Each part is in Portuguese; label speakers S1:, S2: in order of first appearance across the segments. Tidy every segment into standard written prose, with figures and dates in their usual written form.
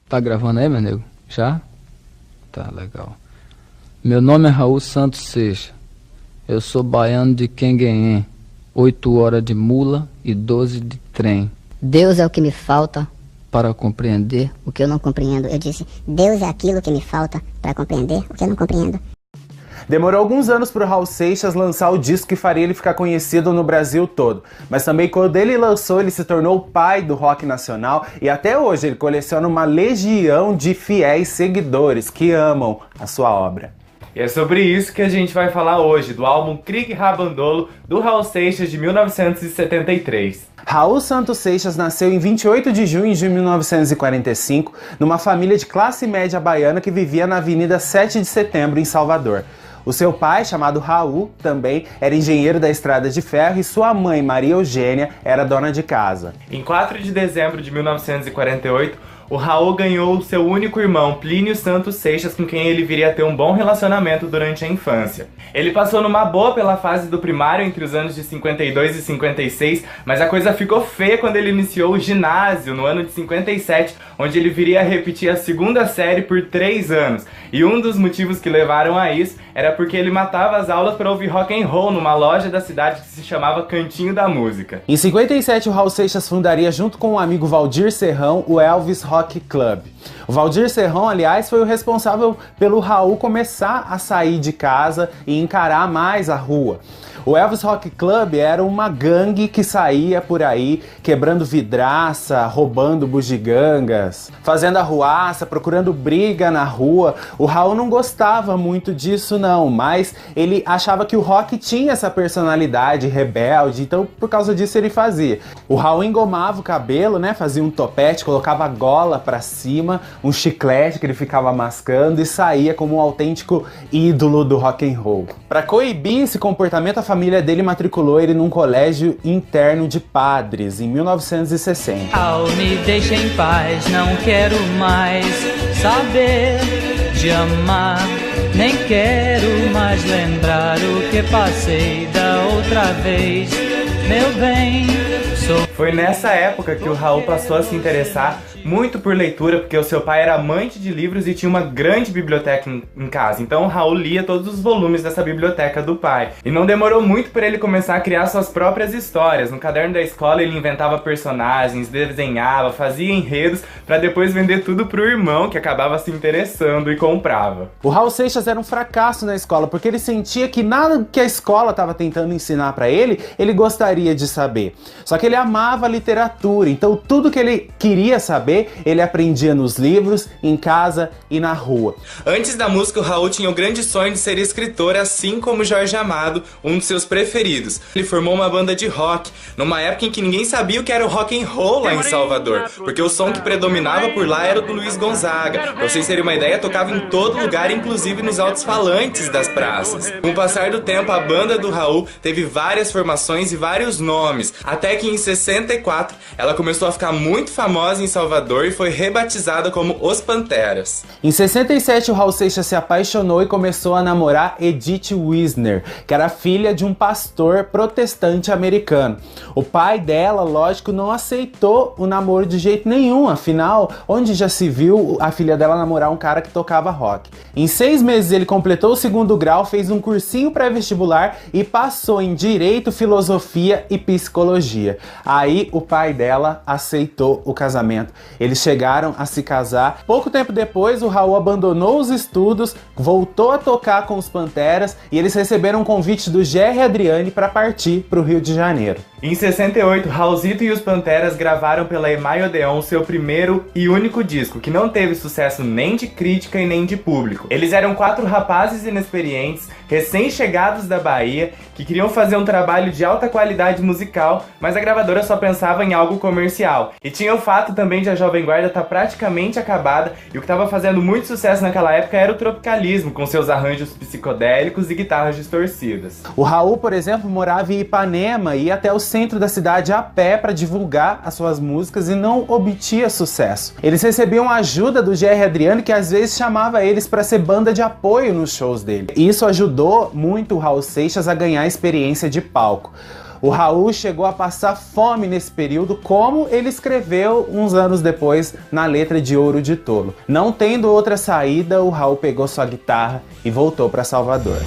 S1: Tá gravando aí, meu nego? Já? Tá, legal. Meu nome é Raul Santos Seixas. Eu sou baiano de Quenguém. 8 horas de mula e 12 de trem.
S2: Deus é o que me falta
S1: para compreender
S2: o que eu não compreendo. Eu disse, Deus é aquilo que me falta para compreender o que eu não compreendo.
S3: Demorou alguns anos para o Raul Seixas lançar o disco que faria ele ficar conhecido no Brasil todo. Mas também quando ele lançou, ele se tornou o pai do rock nacional e até hoje ele coleciona uma legião de fiéis seguidores que amam a sua obra.
S4: E é sobre isso que a gente vai falar hoje, do álbum Crique Rabandolo, do Raul Seixas de 1973.
S3: Raul Santos Seixas nasceu em 28 de junho de 1945, numa família de classe média baiana que vivia na Avenida 7 de Setembro, em Salvador. O seu pai, chamado Raul, também era engenheiro da Estrada de Ferro e sua mãe, Maria Eugênia, era dona de casa.
S4: Em 4 de dezembro de 1948, o Raul ganhou o seu único irmão, Plínio Santos Seixas, com quem ele viria a ter um bom relacionamento durante a infância. Ele passou numa boa pela fase do primário entre os anos de 52 e 56, mas a coisa ficou feia quando ele iniciou o ginásio no ano de 57, onde ele viria a repetir a segunda série por 3 anos. E um dos motivos que levaram a isso era porque ele matava as aulas para ouvir rock and roll numa loja da cidade que se chamava Cantinho da Música.
S3: Em 57, o Raul Seixas fundaria junto com o amigo Valdir Serrão o Elvis Rock Club. O Valdir Serrão, aliás, foi o responsável pelo Raul começar a sair de casa e encarar mais a rua. O Elvis Rock Club era uma gangue que saía por aí quebrando vidraça, roubando bugigangas, fazendo arruaça, procurando briga na rua. O Raul não gostava muito disso não, mas ele achava que o rock tinha essa personalidade rebelde, então por causa disso ele fazia. O Raul engomava o cabelo, né, fazia um topete, colocava a gola pra cima, um chiclete que ele ficava mascando e saía como um autêntico ídolo do rock and roll. Para coibir esse comportamento, a família dele matriculou ele num colégio interno de padres em 1960.
S5: Me deixa em paz, não quero mais saber de amar, nem quero mais lembrar o que passei da outra vez, meu bem.
S4: Foi nessa época que o Raul passou a se interessar muito por leitura, porque o seu pai era amante de livros e tinha uma grande biblioteca em casa. Então o Raul lia todos os volumes dessa biblioteca do pai. E não demorou muito para ele começar a criar suas próprias histórias. No caderno da escola ele inventava personagens, desenhava, fazia enredos, para depois vender tudo pro irmão, que acabava se interessando e comprava.
S3: O Raul Seixas era um fracasso na escola, porque ele sentia que nada que a escola estava tentando ensinar para ele gostaria de saber. Só que ele amava a literatura, então tudo que ele queria saber, ele aprendia nos livros, em casa e na rua.
S4: Antes da música, o Raul tinha o grande sonho de ser escritor, assim como Jorge Amado, um dos seus preferidos. Ele formou uma banda de rock, numa época em que ninguém sabia o que era o rock and roll lá em Salvador, porque o som que predominava por lá era o do Luiz Gonzaga. Pra vocês terem uma ideia, tocava em todo lugar, inclusive nos altos-falantes das praças. Com o passar do tempo, a banda do Raul teve várias formações e vários nomes, até que em 64 ela começou a ficar muito famosa em Salvador e foi rebatizada como Os Panteras.
S3: Em 67, o Raul Seixas se apaixonou e começou a namorar Edith Wisner, que era filha de um pastor protestante americano. O pai dela, lógico, não aceitou o namoro de jeito nenhum, afinal, onde já se viu a filha dela namorar um cara que tocava rock? Em 6 meses ele completou o 2º grau, fez um cursinho pré-vestibular e passou em Direito, Filosofia e Psicologia. Aí o pai dela aceitou o casamento. Eles chegaram a se casar. Pouco tempo depois, o Raul abandonou os estudos, voltou a tocar com os Panteras e eles receberam um convite do Gerry Adriani para partir para o Rio de Janeiro.
S4: Em 68, Raulzito e os Panteras gravaram pela EMAI Odeon seu primeiro e único disco, que não teve sucesso nem de crítica e nem de público. Eles eram 4 rapazes inexperientes, recém-chegados da Bahia, que queriam fazer um trabalho de alta qualidade musical, mas a gravadora só pensava em algo comercial. E tinha o fato também de a Jovem Guarda estar praticamente acabada, e o que estava fazendo muito sucesso naquela época era o tropicalismo, com seus arranjos psicodélicos e guitarras distorcidas.
S3: O Raul, por exemplo, morava em Ipanema e ia até o centro da cidade a pé para divulgar as suas músicas e não obtinha sucesso. Eles recebiam ajuda do Gerry Adriani, que às vezes chamava eles para ser banda de apoio nos shows dele. Isso ajudou muito o Raul Seixas a ganhar experiência de palco. O Raul chegou a passar fome nesse período, como ele escreveu uns anos depois na letra de Ouro de Tolo. Não tendo outra saída, o Raul pegou sua guitarra e voltou para Salvador.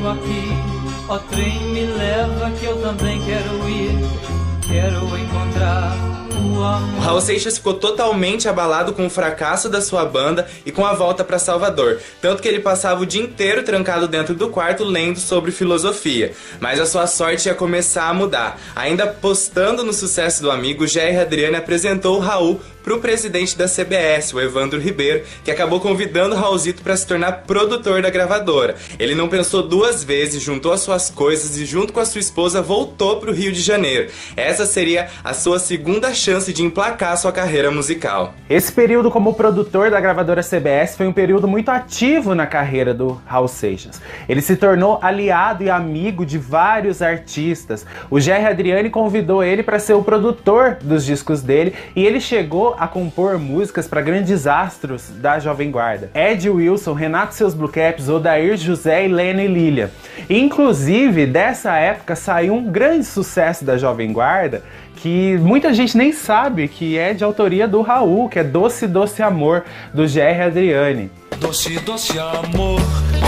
S5: Aqui, ó trem me leva que eu também quero ir, quero encontrar o amor.
S4: O Raul Seixas ficou totalmente abalado com o fracasso da sua banda e com a volta para Salvador, tanto que ele passava o dia inteiro trancado dentro do quarto lendo sobre filosofia. Mas a sua sorte ia começar a mudar. Ainda postando no sucesso do amigo, Jair Adriani apresentou o Raul para o presidente da CBS, o Evandro Ribeiro, que acabou convidando o Raulzito para se tornar produtor da gravadora. Ele não pensou duas vezes, juntou as suas coisas e junto com a sua esposa voltou para o Rio de Janeiro. Essa seria a sua segunda chance de emplacar sua carreira musical.
S3: Esse período como produtor da gravadora CBS foi um período muito ativo na carreira do Raul Seixas. Ele se tornou aliado e amigo de vários artistas. O Jair Adriani convidou ele para ser o produtor dos discos dele e ele chegou a compor músicas para grandes astros da Jovem Guarda: Ed Wilson, Renato Seus Blue Caps, Odair José e Lena e Lilia. Inclusive, dessa época saiu um grande sucesso da Jovem Guarda que muita gente nem sabe que é de autoria do Raul, que é Doce Doce Amor, do Jair Adriani.
S6: Doce Doce Amor,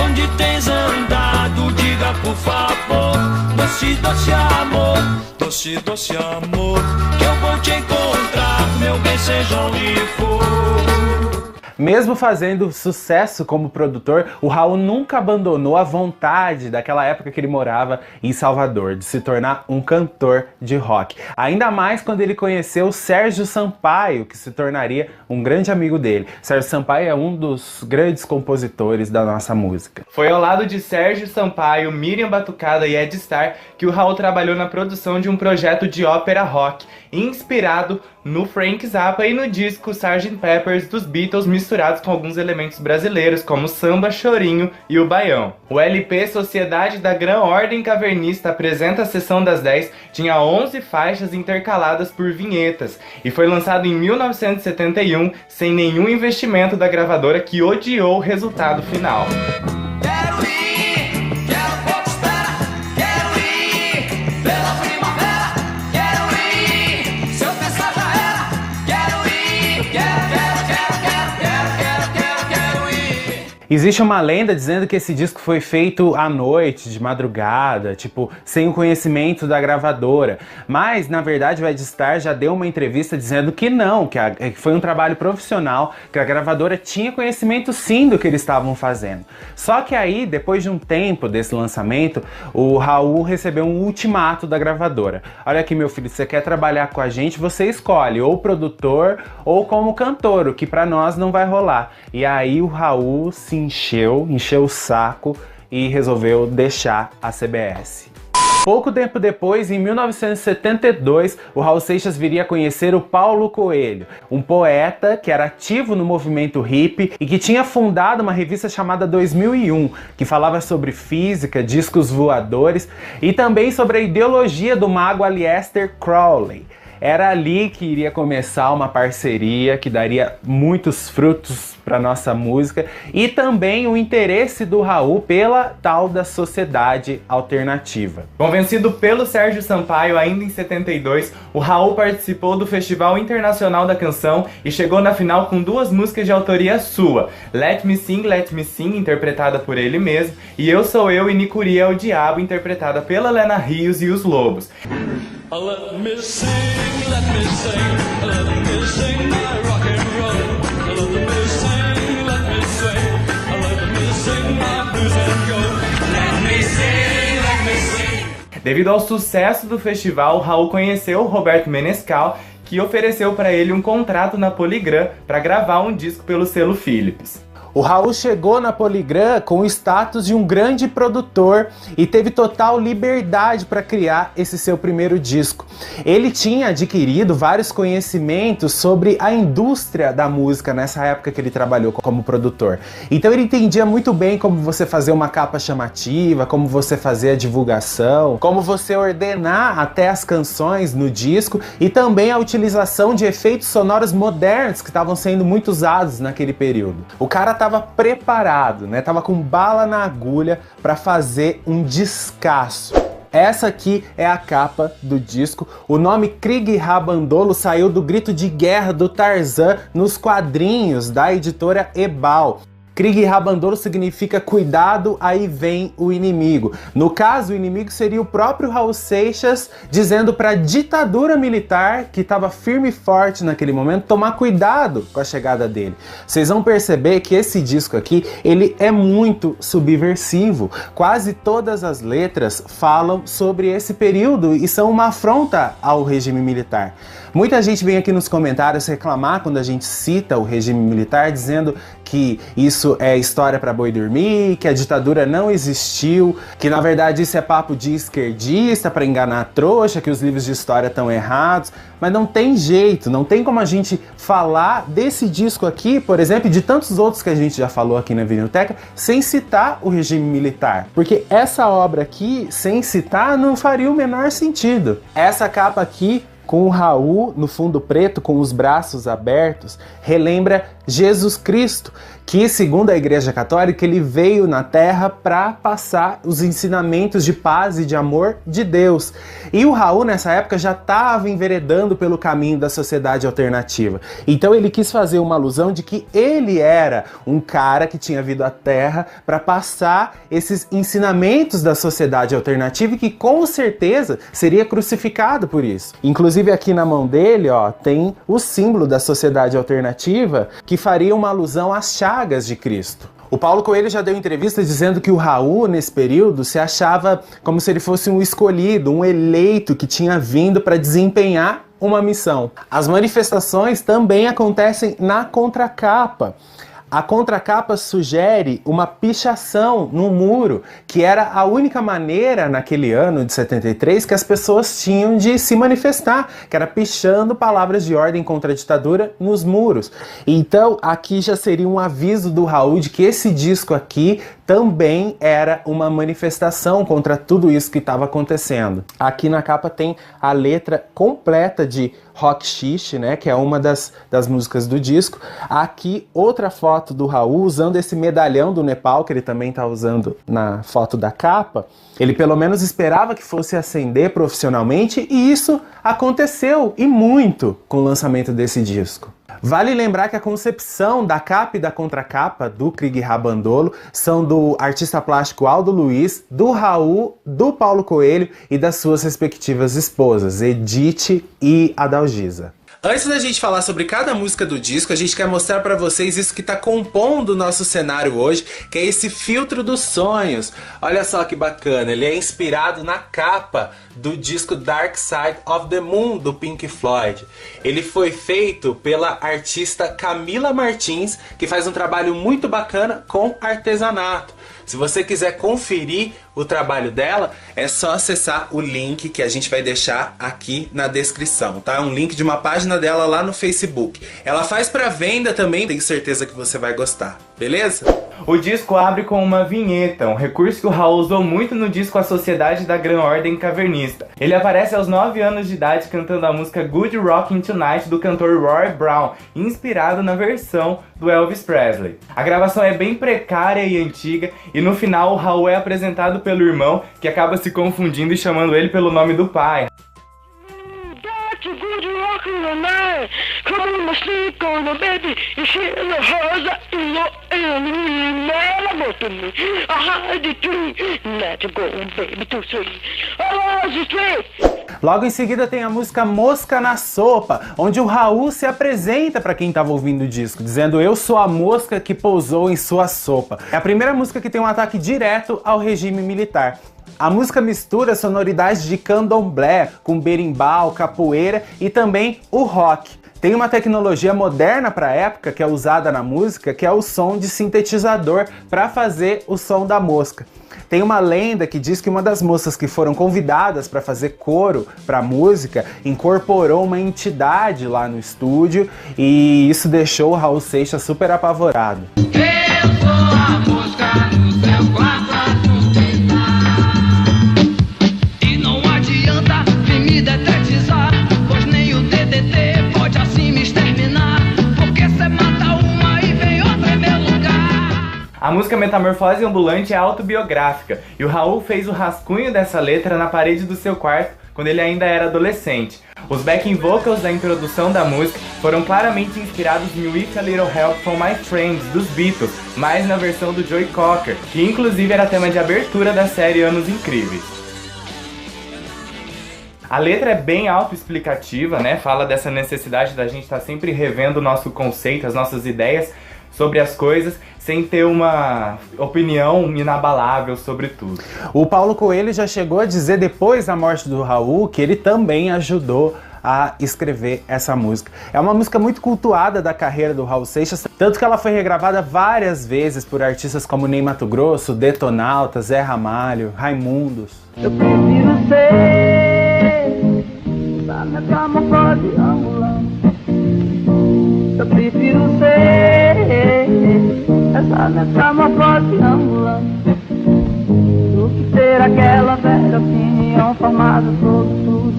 S6: onde tens andado, diga por favor. Doce Doce Amor, doce Doce Amor, que eu vou te encontrar, meu bem, seja onde for.
S3: Mesmo fazendo sucesso como produtor, o Raul nunca abandonou a vontade daquela época que ele morava em Salvador, de se tornar um cantor de rock. Ainda mais quando ele conheceu o Sérgio Sampaio, que se tornaria um grande amigo dele. Sérgio Sampaio é um dos grandes compositores da nossa música.
S4: Foi ao lado de Sérgio Sampaio, Miriam Batucada e Ed Star que o Raul trabalhou na produção de um projeto de ópera rock, inspirado no Frank Zappa e no disco Sgt. Pepper's dos Beatles, misturados com alguns elementos brasileiros, como samba, chorinho e o baião. O LP Sociedade da Gran Ordem Cavernista apresenta a Sessão das 10, tinha 11 faixas intercaladas por vinhetas, e foi lançado em 1971, sem nenhum investimento da gravadora, que odiou o resultado final.
S3: Existe uma lenda dizendo que esse disco foi feito à noite, de madrugada, tipo, sem o conhecimento da gravadora. Mas, na verdade, o Ed Star já deu uma entrevista dizendo que não, que foi um trabalho profissional, que a gravadora tinha conhecimento sim do que eles estavam fazendo. Só que aí, depois de um tempo desse lançamento, o Raul recebeu um ultimato da gravadora. Olha aqui, meu filho, você quer trabalhar com a gente, você escolhe ou produtor ou como cantor, o que pra nós não vai rolar. E aí o Raul se encheu o saco e resolveu deixar a CBS. Pouco tempo depois, em 1972, o Raul Seixas viria a conhecer o Paulo Coelho, um poeta que era ativo no movimento hippie e que tinha fundado uma revista chamada 2001, que falava sobre física, discos voadores e também sobre a ideologia do mago Aleister Crowley. Era ali que iria começar uma parceria que daria muitos frutos para nossa música e também o interesse do Raul pela tal da sociedade alternativa.
S4: Convencido pelo Sérgio Sampaio, ainda em 72, o Raul participou do Festival Internacional da Canção e chegou na final com duas músicas de autoria sua, Let Me Sing, interpretada por ele mesmo, e Eu Sou Eu e Nicuri é o Diabo, interpretada pela Lena Rios e os Lobos.
S6: Let me sing, let me sing, let me sing my rock and roll. Let me sing, let me sing my blues and gold. Let me sing, let me sing.
S4: Devido ao sucesso do festival, o Raul conheceu o Roberto Menescal, que ofereceu para ele um contrato na Polygram para gravar um disco pelo selo Philips.
S3: O Raul chegou na Polygram com o status de um grande produtor e teve total liberdade para criar esse seu primeiro disco. Ele tinha adquirido vários conhecimentos sobre a indústria da música nessa época que ele trabalhou como produtor. Então ele entendia muito bem como você fazer uma capa chamativa, como você fazer a divulgação, como você ordenar até as canções no disco e também a utilização de efeitos sonoros modernos que estavam sendo muito usados naquele período. O cara estava preparado, né? Tava com bala na agulha para fazer um descasso. Essa aqui é a capa do disco. O nome Krieg Rabandolo saiu do grito de guerra do Tarzan nos quadrinhos da editora Ebal. Krieg Rabandolo significa cuidado, aí vem o inimigo. No caso, o inimigo seria o próprio Raul Seixas dizendo para a ditadura militar, que estava firme e forte naquele momento, tomar cuidado com a chegada dele. Vocês vão perceber que esse disco aqui, ele é muito subversivo. Quase todas as letras falam sobre esse período e são uma afronta ao regime militar. Muita gente vem aqui nos comentários reclamar quando a gente cita o regime militar, dizendo que isso é história para boi dormir, que a ditadura não existiu, que na verdade isso é papo de esquerdista para enganar a trouxa, que os livros de história estão errados, mas não tem jeito, não tem como a gente falar desse disco aqui, por exemplo, e de tantos outros que a gente já falou aqui na Vinilteca, sem citar o regime militar, porque essa obra aqui, sem citar, não faria o menor sentido. Essa capa aqui, com o Raul no fundo preto, com os braços abertos, relembra Jesus Cristo, que, segundo a Igreja Católica, ele veio na Terra para passar os ensinamentos de paz e de amor de Deus. E o Raul, nessa época, já estava enveredando pelo caminho da sociedade alternativa. Então ele quis fazer uma alusão de que ele era um cara que tinha vindo à Terra para passar esses ensinamentos da sociedade alternativa e que, com certeza, seria crucificado por isso. Inclusive, aqui na mão dele, ó, tem o símbolo da sociedade alternativa, que faria uma alusão às chagas de Cristo. O Paulo Coelho já deu entrevista dizendo que o Raul, nesse período, se achava como se ele fosse um escolhido, um eleito que tinha vindo para desempenhar uma missão. As manifestações também acontecem na contracapa. A contracapa sugere uma pichação no muro, que era a única maneira, naquele ano de 73, que as pessoas tinham de se manifestar, que era pichando palavras de ordem contra a ditadura nos muros. Então, aqui já seria um aviso do Raul de que esse disco aqui também era uma manifestação contra tudo isso que estava acontecendo. Aqui na capa tem a letra completa de Rock Xixi, né, que é uma das músicas do disco. Aqui outra foto do Raul usando esse medalhão do Nepal, que ele também está usando na foto da capa. Ele pelo menos esperava que fosse ascender profissionalmente e isso aconteceu, e muito, com o lançamento desse disco. Vale lembrar que a concepção da capa e da contracapa do Krieg Rabandolo são do artista plástico Aldo Luiz, do Raul, do Paulo Coelho e das suas respectivas esposas, Edith e Adalgisa.
S4: Antes da gente falar sobre cada música do disco, a gente quer mostrar pra vocês isso que tá compondo o nosso cenário hoje, que é esse filtro dos sonhos. Olha só que bacana, ele é inspirado na capa do disco Dark Side of the Moon, do Pink Floyd. Ele foi feito pela artista Camila Martins, que faz um trabalho muito bacana com artesanato. Se você quiser conferir o trabalho dela, é só acessar o link que a gente vai deixar aqui na descrição, tá? Um link de uma página dela lá no Facebook. Ela faz para venda também, tenho certeza que você vai gostar, beleza?
S7: O disco abre com uma vinheta, um recurso que o Raul usou muito no disco A Sociedade da Gran Ordem Cavernista. Ele aparece aos 9 anos de idade cantando a música Good Rockin' Tonight do cantor Roy Brown, inspirado na versão do Elvis Presley. A gravação é bem precária e antiga, e no final o Raul é apresentado pelo irmão, que acaba se confundindo e chamando ele pelo nome do pai.
S3: Logo em seguida tem a música Mosca na Sopa, onde o Raul se apresenta para quem estava ouvindo o disco, dizendo: eu sou a mosca que pousou em sua sopa. É a primeira música que tem um ataque direto ao regime militar. A música mistura sonoridades de candomblé com berimbau, capoeira e também o rock. Tem uma tecnologia moderna para a época que é usada na música, que é o som de sintetizador para fazer o som da mosca. Tem uma lenda que diz que uma das moças que foram convidadas para fazer coro para a música incorporou uma entidade lá no estúdio e isso deixou o Raul Seixas super apavorado.
S6: Eu sou a mosca no seu quarto a suspirar. E não adianta vir me detetizar, pois nem o DDT pode assim me exterminar. Porque cê mata uma e vem outra em meu lugar.
S7: A música Metamorfose Ambulante é autobiográfica e o Raul fez o rascunho dessa letra na parede do seu quarto quando ele ainda era adolescente. Os backing vocals da introdução da música foram claramente inspirados em With a Little Help from My Friends, dos Beatles, mas na versão do Joey Cocker, que inclusive era tema de abertura da série Anos Incríveis. A letra é bem autoexplicativa, né? Fala dessa necessidade da gente estar sempre revendo o nosso conceito, as nossas ideias sobre as coisas, sem ter uma opinião inabalável sobre tudo.
S3: O Paulo Coelho já chegou a dizer, depois da morte do Raul, que ele também ajudou a escrever essa música. É uma música muito cultuada da carreira do Raul Seixas, tanto que ela foi regravada várias vezes por artistas como Ney Matogrosso, Detonautas, Zé Ramalho, Raimundos.
S5: Eu prefiro ser da metamorfose ambulante. Eu prefiro ser essa metamorfose ambulante do que ter aquela velha opinião formada sobre tudo.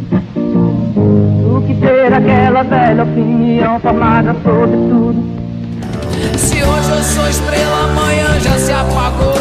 S5: Do que ter aquela velha opinião formada sobre tudo.
S6: Se hoje eu sou estrela, amanhã já se apagou.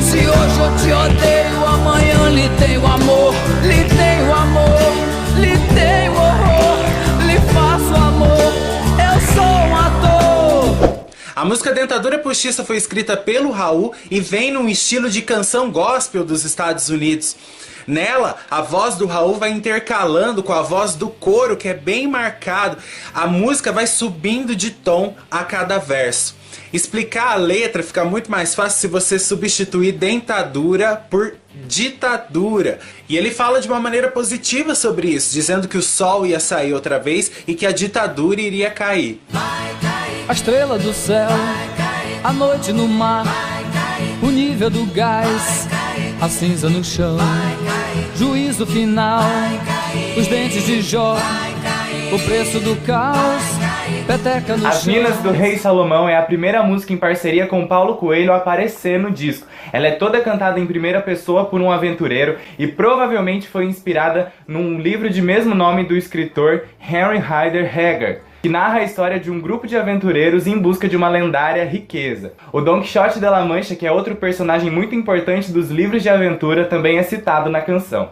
S6: Se hoje eu te odeio, amanhã lhe tenho amor. Lhe tenho amor, lhe tenho horror. Lhe faço amor, eu sou um ator.
S4: A música Dentadura Postiça foi escrita pelo Raul e vem num estilo de canção gospel dos Estados Unidos. Nela, a voz do Raul vai intercalando com a voz do coro, que é bem marcado. A música vai subindo de tom a cada verso. Explicar a letra fica muito mais fácil se você substituir dentadura por ditadura. E ele fala de uma maneira positiva sobre isso, dizendo que o sol ia sair outra vez e que a ditadura iria cair.
S5: A estrela do céu, a noite no mar, o nível do gás, a cinza no chão, juízo final, os dentes de Jó, o preço do caos, peteca no
S7: As
S5: chão.
S7: Minas do Rei Salomão é a primeira música em parceria com Paulo Coelho a aparecer no disco. Ela é toda cantada em primeira pessoa por um aventureiro e provavelmente foi inspirada num livro de mesmo nome do escritor Henry Rider Haggard, que narra a história de um grupo de aventureiros em busca de uma lendária riqueza. O Don Quixote de La Mancha, que é outro personagem muito importante dos livros de aventura, também é citado na canção.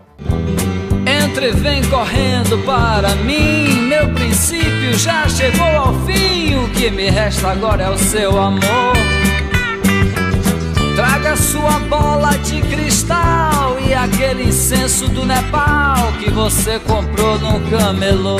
S5: Entre e vem correndo para mim, meu princípio já chegou ao fim. O que me resta agora é o seu amor. Traga sua bola de cristal e aquele incenso do Nepal que você comprou num camelô.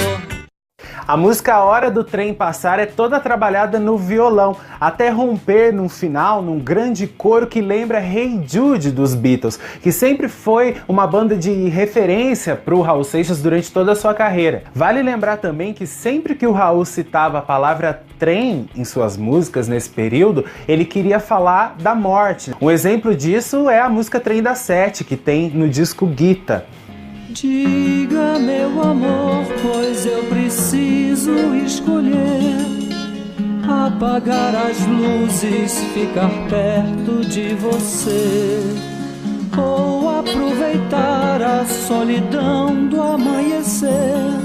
S3: A música A Hora do Trem Passar é toda trabalhada no violão, até romper no final num grande coro que lembra Hey Jude dos Beatles, que sempre foi uma banda de referência para o Raul Seixas durante toda a sua carreira. Vale lembrar também que sempre que o Raul citava a palavra trem em suas músicas nesse período, ele queria falar da morte. Um exemplo disso é a música Trem das Sete, que tem no disco Guita.
S5: Diga, meu amor, pois eu preciso escolher apagar as luzes, ficar perto de você, ou aproveitar a solidão do amanhecer.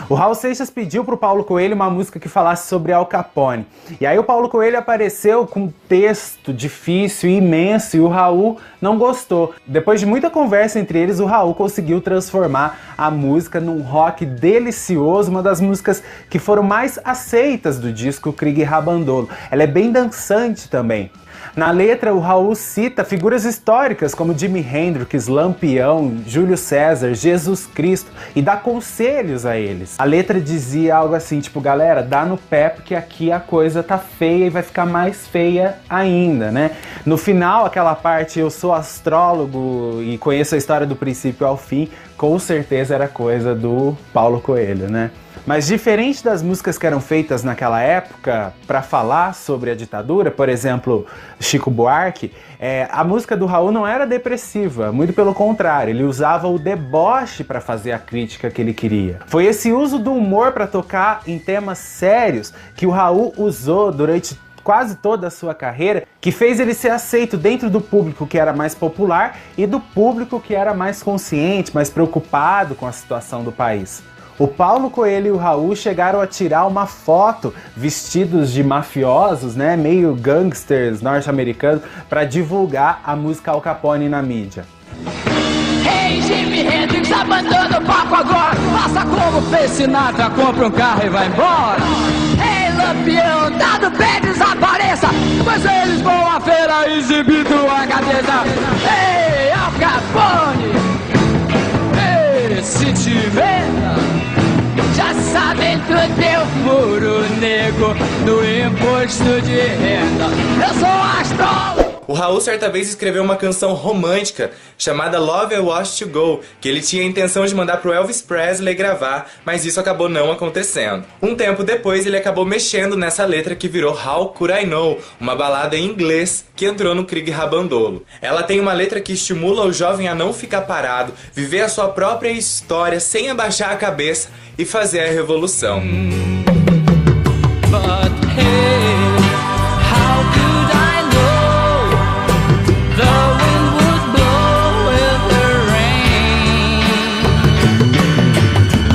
S3: O Raul Seixas pediu pro Paulo Coelho uma música que falasse sobre Al Capone. E aí o Paulo Coelho apareceu com um texto difícil e imenso e o Raul não gostou. Depois de muita conversa entre eles, o Raul conseguiu transformar a música num rock delicioso, uma das músicas que foram mais aceitas do disco Krieg Rabandolo. Ela é bem dançante também. Na letra, o Raul cita figuras históricas como Jimi Hendrix, Lampião, Júlio César, Jesus Cristo e dá conselhos a eles. A letra dizia algo assim, tipo, galera, dá no pé porque aqui a coisa tá feia e vai ficar mais feia ainda, né? No final, aquela parte, eu sou astrólogo e conheço a história do princípio ao fim, com certeza era coisa do Paulo Coelho, né? Mas diferente das músicas que eram feitas naquela época para falar sobre a ditadura, por exemplo, Chico Buarque, a música do Raul não era depressiva, muito pelo contrário, ele usava o deboche para fazer a crítica que ele queria. Foi esse uso do humor para tocar em temas sérios que o Raul usou durante quase toda a sua carreira, que fez ele ser aceito dentro do público que era mais popular e do público que era mais consciente, mais preocupado com a situação do país. O Paulo Coelho e o Raul chegaram a tirar uma foto vestidos de mafiosos, né, meio gangsters norte-americanos, para divulgar a música Al Capone na mídia.
S5: Hey, Jimi Hendrix, abandona o palco agora. Faça como fez Sinatra, compra um carro e vai embora. Hey, Lampião, tá do pé, desapareça, pois eles vão à feira exibir tua cabeça. Hey, Al Capone, hey, se te venda, já sabem do teu furo nego no imposto de renda. Eu sou astrólogo.
S4: O Raul certa vez escreveu uma canção romântica chamada Love I Was To Go, que ele tinha a intenção de mandar pro Elvis Presley gravar, mas isso acabou não acontecendo. Um tempo depois ele acabou mexendo nessa letra que virou How Could I Know, uma balada em inglês que entrou no Krieg Rabandolo. Ela tem uma letra que estimula o jovem a não ficar parado, viver a sua própria história sem abaixar a cabeça e fazer a revolução.
S5: But hey, how could I know the wind would blow with the rain?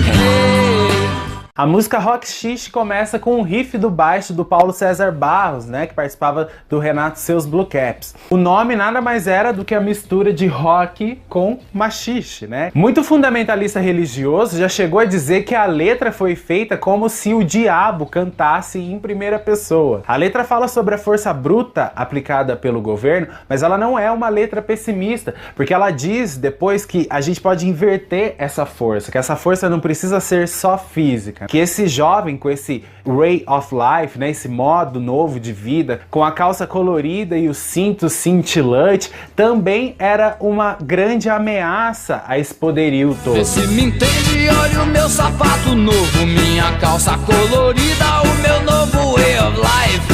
S5: Hey.
S3: A música Rock Xixi começa com um riff do baixo do Paulo César Barros, né, que participava do Renato Seus Blue Caps. O nome nada mais era do que a mistura de rock com machixe, né? Muito fundamentalista religioso já chegou a dizer que a letra foi feita como se o diabo cantasse em primeira pessoa. A letra fala sobre a força bruta aplicada pelo governo, mas ela não é uma letra pessimista, porque ela diz depois que a gente pode inverter essa força, que essa força não precisa ser só física. Que esse jovem com esse way of life, né, esse modo novo de vida, com a calça colorida e o cinto cintilante, também era uma grande ameaça a esse poderio todo.
S5: Vê se me entende, olha o meu sapato novo, minha calça colorida, o meu novo way of life.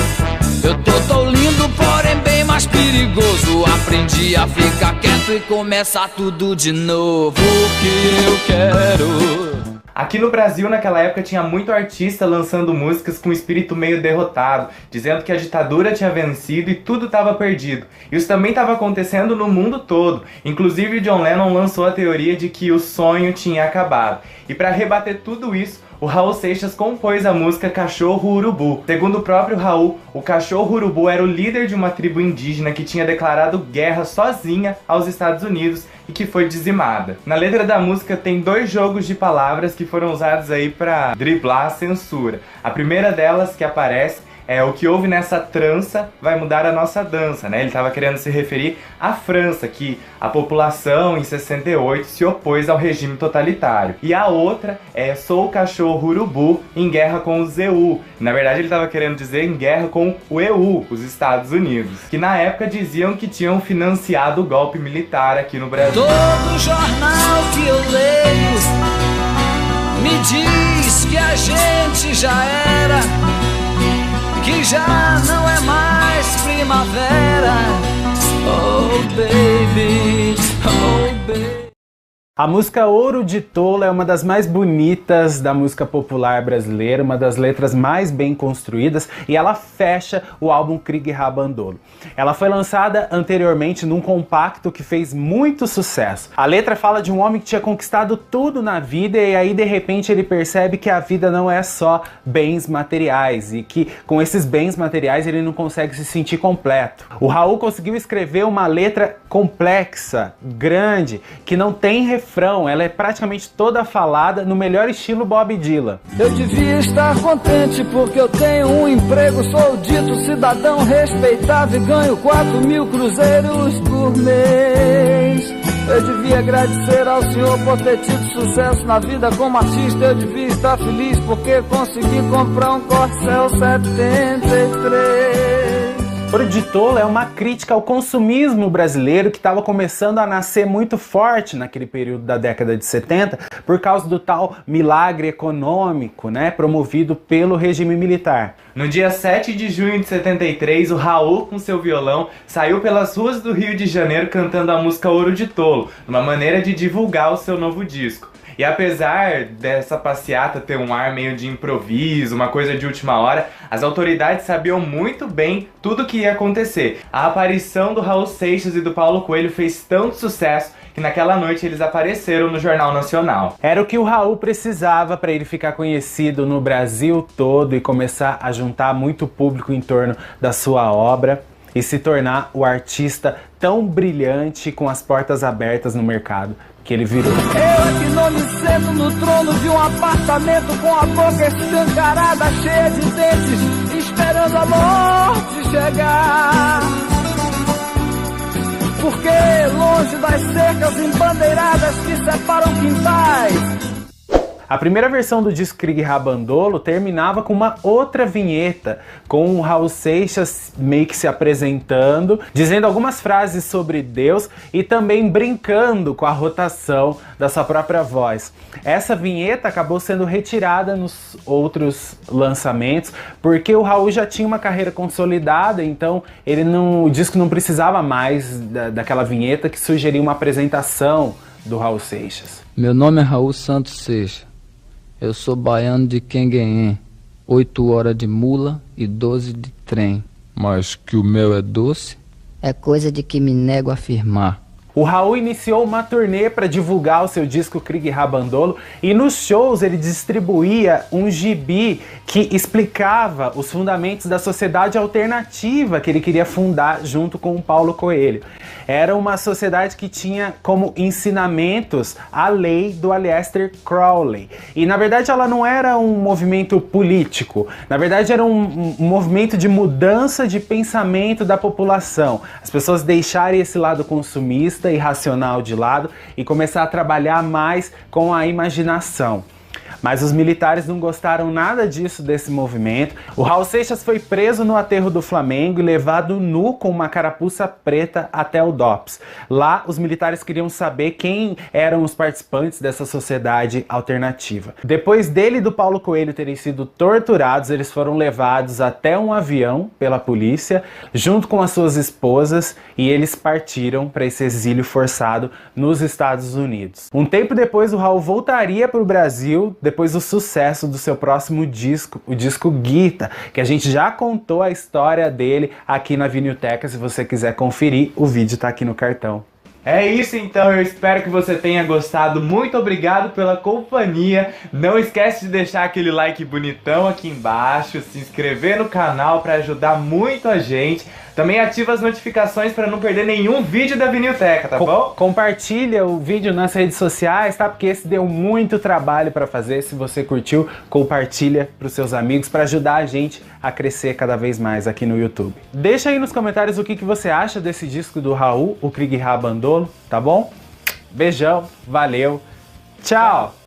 S5: Eu tô lindo, porém bem mais perigoso. Aprendi a ficar quieto e começar tudo de novo. O que eu quero.
S7: Aqui no Brasil, naquela época, tinha muito artista lançando músicas com o espírito meio derrotado, dizendo que a ditadura tinha vencido e tudo estava perdido. Isso também estava acontecendo no mundo todo. Inclusive, John Lennon lançou a teoria de que o sonho tinha acabado. E para rebater tudo isso, o Raul Seixas compôs a música Cachorro Urubu. Segundo o próprio Raul, o Cachorro Urubu era o líder de uma tribo indígena que tinha declarado guerra sozinha aos Estados Unidos e que foi dizimada. Na letra da música tem 2 jogos de palavras que foram usados aí pra driblar a censura. A primeira delas que aparece é o que houve nessa trança vai mudar a nossa dança, né? Ele estava querendo se referir à França, que a população em 68 se opôs ao regime totalitário. E a outra é sou o cachorro urubu em guerra com o ZU. Na verdade ele estava querendo dizer em guerra com o EU, os Estados Unidos, que na época diziam que tinham financiado o golpe militar aqui no Brasil.
S5: Todo jornal que eu leio me diz que a gente já era, que já não é mais primavera. Oh baby, oh baby.
S3: A música Ouro de Tolo é uma das mais bonitas da música popular brasileira, uma das letras mais bem construídas, e ela fecha o álbum Krieg Rabandolo. Ela foi lançada anteriormente num compacto que fez muito sucesso. A letra fala de um homem que tinha conquistado tudo na vida e aí de repente ele percebe que a vida não é só bens materiais e que com esses bens materiais ele não consegue se sentir completo. O Raul conseguiu escrever uma letra complexa, grande, que não tem refrão, ela é praticamente toda falada no melhor estilo Bob Dylan.
S8: Eu devia estar contente porque eu tenho um emprego, sou dito cidadão respeitável e ganho 4.000 cruzeiros por mês. Eu devia agradecer ao senhor por ter tido sucesso na vida como artista. Eu devia estar feliz porque consegui comprar um Corcel 73.
S3: Foro de Tolo é uma crítica ao consumismo brasileiro que estava começando a nascer muito forte naquele período da década de 70 por causa do tal milagre econômico, né, promovido pelo regime militar.
S7: No dia 7 de junho de 73, o Raul, com seu violão, saiu pelas ruas do Rio de Janeiro cantando a música Ouro de Tolo, uma maneira de divulgar o seu novo disco. E apesar dessa passeata ter um ar meio de improviso, uma coisa de última hora, as autoridades sabiam muito bem tudo o que ia acontecer. A aparição do Raul Seixas e do Paulo Coelho fez tanto sucesso que naquela noite eles apareceram no Jornal Nacional.
S3: Era o que o Raul precisava para ele ficar conhecido no Brasil todo e começar a juntar muito público em torno da sua obra e se tornar o artista tão brilhante com as portas abertas no mercado que ele virou.
S8: Eu aqui não me sento no trono de um apartamento com a boca escancarada, cheia de dentes, esperando a morte chegar. Porque longe das cercas embandeiradas que separam quintais.
S3: A primeira versão do disco Krieg Rabandolo terminava com uma outra vinheta, com o Raul Seixas meio que se apresentando, dizendo algumas frases sobre Deus e também brincando com a rotação da sua própria voz. Essa vinheta acabou sendo retirada nos outros lançamentos, porque o Raul já tinha uma carreira consolidada, então o disco não precisava mais daquela vinheta que sugeria uma apresentação do Raul Seixas.
S1: Meu nome é Raul Santos Seixas. Eu sou baiano de Quenguém, 8 horas de mula e 12 de trem. Mas que o meu é doce? É coisa de que me nego a afirmar.
S3: O Raul iniciou uma turnê para divulgar o seu disco Krieg Rabandolo e nos shows ele distribuía um gibi que explicava os fundamentos da sociedade alternativa que ele queria fundar junto com o Paulo Coelho. Era uma sociedade que tinha como ensinamentos a lei do Aleister Crowley. E na verdade ela não era um movimento político, na verdade era um movimento de mudança de pensamento da população. As pessoas deixarem esse lado consumista e racional de lado e começar a trabalhar mais com a imaginação. Mas os militares não gostaram nada disso, desse movimento. O Raul Seixas foi preso no aterro do Flamengo e levado nu com uma carapuça preta até o DOPS. Lá, os militares queriam saber quem eram os participantes dessa sociedade alternativa. Depois dele e do Paulo Coelho terem sido torturados, eles foram levados até um avião pela polícia, junto com as suas esposas, e eles partiram para esse exílio forçado nos Estados Unidos. Um tempo depois, o Raul voltaria para o Brasil, depois do sucesso do seu próximo disco, o disco Guita, que a gente já contou a história dele aqui na Vinilteca. Se você quiser conferir, o vídeo tá aqui no cartão.
S7: É isso então, eu espero que você tenha gostado. Muito obrigado pela companhia. Não esquece de deixar aquele like bonitão aqui embaixo, se inscrever no canal para ajudar muito a gente. Também ativa as notificações para não perder nenhum vídeo da Vinilteca, tá bom?
S3: Compartilha o vídeo nas redes sociais, tá? Porque esse deu muito trabalho para fazer. Se você curtiu, compartilha para os seus amigos para ajudar a gente a crescer cada vez mais aqui no YouTube. Deixa aí nos comentários o que você acha desse disco do Raul, o Krieg Rabandolo, tá bom? Beijão, valeu, tchau!